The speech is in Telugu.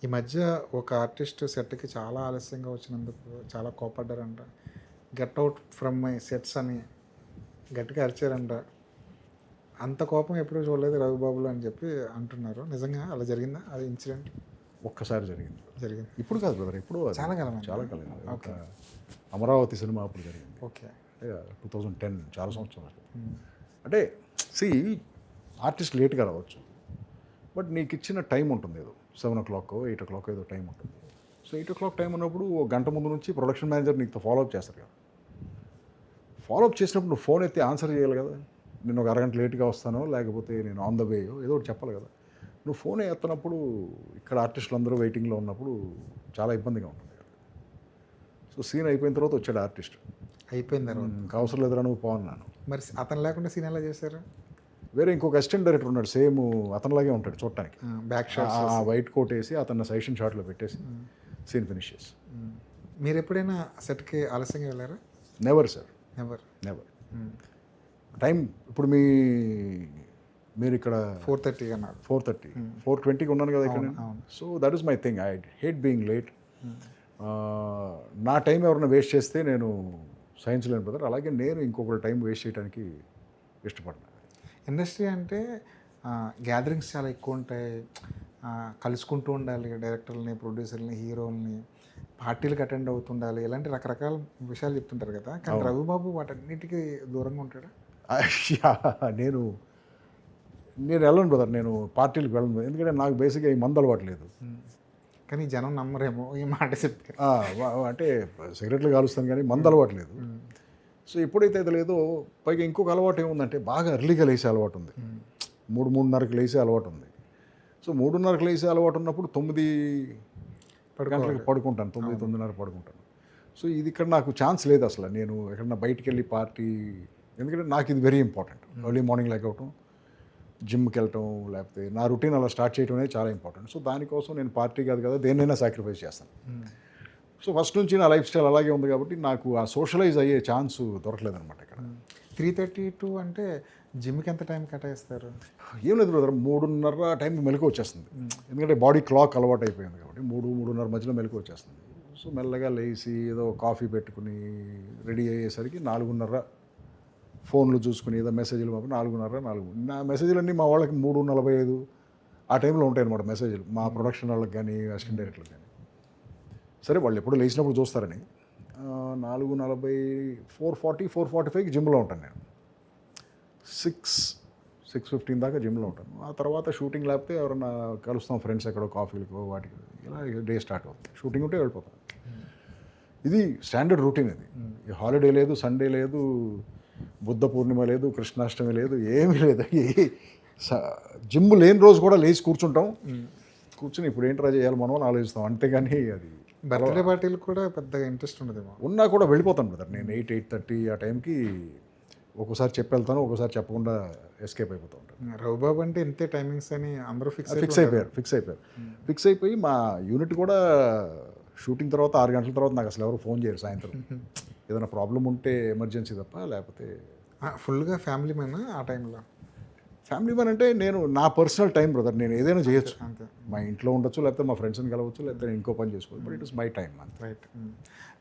ఈ మధ్య ఒక ఆర్టిస్ట్ సెట్‌కి చాలా ఆలస్యంగా వచ్చినందుకు చాలా కోపడ్డారంట. Get out from my sets అని గట్టిగా అరిచారంట. అంత కోపం ఎప్పుడూ చూడలేదు రవిబాబులో అని చెప్పి అంటున్నారు. నిజంగా అలా జరిగిందా? అది ఇన్సిడెంట్ ఒక్కసారి జరిగింది. జరిగింది. ఇప్పుడు కాదు బ్రదర్, ఎప్పుడో అది. చాలా కాలం చాలా కాలం. ఒక ఓకే. అమరావతి సినిమా అప్పుడు జరిగింది. ఓకే. అంటే 2010 చాలా సంవత్సరాలు. హ్మ్. అంటే సి ఆర్టిస్ట్ లేట్గా రావచ్చు, బట్ నీకు ఇచ్చిన టైం ఉంటుంది ఏదో 7:00 8:00 ఏదో టైం ఉంటుంది. సో 8:00 టైం ఉన్నప్పుడు ఒక గంట ముందు నుంచి ప్రొడక్షన్ మేనేజర్ నీకు ఫాలో అప్ చేస్తారు కదా. ఫాలో అప్ చేసినప్పుడు నువ్వు ఫోన్ ఎత్తి ఆన్సర్ చేయాలి కదా. నేను ఒక అరగంట లేట్గా వస్తానో లేకపోతే నేను ఆన్ ద వేయో ఏదో ఒకటి చెప్పాలి కదా. నువ్వు ఫోన్ ఎత్తనప్పుడు ఇక్కడ ఆర్టిస్టులు అందరూ వెయిటింగ్లో ఉన్నప్పుడు చాలా ఇబ్బందిగా ఉంటుంది కదా. సో సీన్ అయిపోయిన తర్వాత వచ్చాడు ఆర్టిస్ట్. అయిపోయిన తర్వాత ఇంకా అవసరం లేదురా నువ్వు పో అన్నాను. మరి అతను లేకుండా సీన్ ఎలా చేశారు? వేరే ఇంకొక అసిస్టెంట్ డైరెక్టర్ ఉన్నాడు, సేమ్ అతనిలాగే ఉంటాడు చూడటానికి. Back shots. ఆ వైట్ కోట్ వేసి అతన్ని సజెషన్ షాట్లో పెట్టేసి సీన్ ఫినిష్ చేసి. మీరు ఎప్పుడైనా సెట్‌కి ఆలస్యంగా వెళ్ళారా? Never sir, never. Never. Time ఇప్పుడు మీరు ఇక్కడ 4:30 అన్నారు. 4:30 4:20కి ఉన్నాను కదా ఇక్కడ. అవును. So that is my thing, I hate being late. నా టైం ఎవరైనా వేస్ట్ చేస్తే నేను సహించలేను బ్రదర్. అలాగే నేను ఇంకొకరి టైం వేస్ట్ చేయడానికి ఇష్టపడను. ఇండస్ట్రీ అంటే గ్యాదరింగ్స్ చాలా ఎక్కువ ఉంటాయి. కలుసుకుంటూ ఉండాలి డైరెక్టర్లని, ప్రొడ్యూసర్ని, హీరోల్ని, పార్టీలకు అటెండ్ అవుతుండాలి. ఇలాంటి రకరకాల విషయాలు చెప్తుంటారు కదా. కానీ రవిబాబు వాటన్నిటికీ దూరంగా ఉంటాడా? నేను వెళ్ళను బ్రదర్, నేను పార్టీలకు వెళ్ళను. ఎందుకంటే నాకు బేసిక్గా ఈ మందు అలవాటు లేదు. కానీ జనం నమ్మరేమో ఈ మాట చెప్తే. అంటే సిగరెట్లు కాలుస్తాను కానీ మందు అలవాటు లేదు. సో ఎప్పుడైతే అది లేదో, పైగా ఇంకొక అలవాటు ఏముందంటే బాగా ఎర్లీగా లేసే అలవాటు ఉంది. 3:30కి లేసే అలవాటు ఉంది. సో 3:30కి లేసే అలవాటు ఉన్నప్పుడు 9 గంటలకు పడుకుంటాను, 9:30 పడుకుంటాను. సో ఇది ఇక్కడ నాకు ఛాన్స్ లేదు అసలు. నేను ఎక్కడన్నా బయటికి వెళ్ళి పార్టీ, ఎందుకంటే నాకు ఇది very important. Early morning leg అవటం, జిమ్కి వెళ్ళటం, లేకపోతే నా రొటీన్ అలా స్టార్ట్ చేయడం అనేది చాలా ఇంపార్టెంట్. సో దానికోసం నేను పార్టీ కాదు కదా దేన్నైనా సాక్రిఫైస్ చేస్తాను. సో ఫస్ట్ నుంచి నా లైఫ్ స్టైల్ అలాగే ఉంది కాబట్టి నాకు ఆ సోషలైజ్ అయ్యే ఛాన్స్ దొరకలేదనమాట ఇక్కడ. 3:32 అంటే జిమ్కి ఎంత టైం కేటాయిస్తారు? ఏం లేదు బ్రదర్, 3:30 టైంకి మెలకు వచ్చేస్తుంది. ఎందుకంటే బాడీ క్లాక్ అలవాటు అయిపోయింది కాబట్టి 3:30 మధ్యలో మెలకు వచ్చేస్తుంది. సో మెల్లగా లేచి ఏదో కాఫీ పెట్టుకుని రెడీ అయ్యేసరికి 4:30, ఫోన్లు చూసుకుని ఏదో మెసేజ్లు పంపి 4:30 నా మెసేజ్లన్నీ మా వాళ్ళకి 3:45 ఆ టైంలో ఉంటాయి అనమాట మెసేజ్లు, మా ప్రొడక్షన్ వాళ్ళకి కానీ అసిస్టెంట్ డైరెక్టర్లకు కానీ. సరే వాళ్ళు ఎప్పుడు లేచినప్పుడు చూస్తారని 4:40 4:40 4:45కి జిమ్లో ఉంటాను నేను. 6:15 దాకా జిమ్లో ఉంటాను. ఆ తర్వాత షూటింగ్ లేకపోతే ఎవరన్నా కలుస్తాం ఫ్రెండ్స్ ఎక్కడో కాఫీలకో వాటికి, ఇలా డే స్టార్ట్ అవుతుంది. షూటింగ్ ఉంటే వెళ్ళిపోతాం. ఇది స్టాండర్డ్ రొటీన్. ఇది హాలిడే లేదు, సండే లేదు, బుద్ధ పూర్ణిమ లేదు, కృష్ణాష్టమి లేదు, ఏమీ లేదు. జిమ్ లేని రోజు కూడా లేచి కూర్చుంటాం. కూర్చుని ఇప్పుడు ఏంట్రా చేయాలి మనం అని ఆలోచిస్తాం. అంతేగాని అది బర్త్డే పార్టీలు కూడా పెద్దగా ఇంట్రెస్ట్ ఉండదేమో. ఉన్నా కూడా వెళ్ళిపోతాను బ్రదర్. నేను 8:30 ఆ టైంకి ఒక్కోసారి చెప్పి వెళ్తాను, ఒక్కోసారి చెప్పకుండా ఎస్కేప్ అయిపోతూ ఉంటాను. రవిబాబు అంటే ఇంతే టైమింగ్స్ అని అందరూ ఫిక్స్ ఫిక్స్ అయిపోయి మా యూనిట్ కూడా షూటింగ్ తర్వాత 6 గంటల తర్వాత నాకు అసలు ఎవరు ఫోన్ చేయరు సాయంత్రం. ఏదైనా ప్రాబ్లం ఉంటే ఎమర్జెన్సీ తప్ప, లేకపోతే ఫుల్గా ఫ్యామిలీ మ్యాన్ ఆ టైంలో. ఫ్యామిలీ మ్యాన్ అంటే నేను నా పర్సనల్ టైం బ్రదర్, నేను ఏదైనా చేయొచ్చు. అంతే. మా ఇంట్లో ఉండొచ్చు, లేకపోతే మా ఫ్రెండ్స్ని కలవచ్చు, లేకపోతే నేను ఇంకో పని చేసుకోవచ్చు, but it is my time అంతే. రైట్.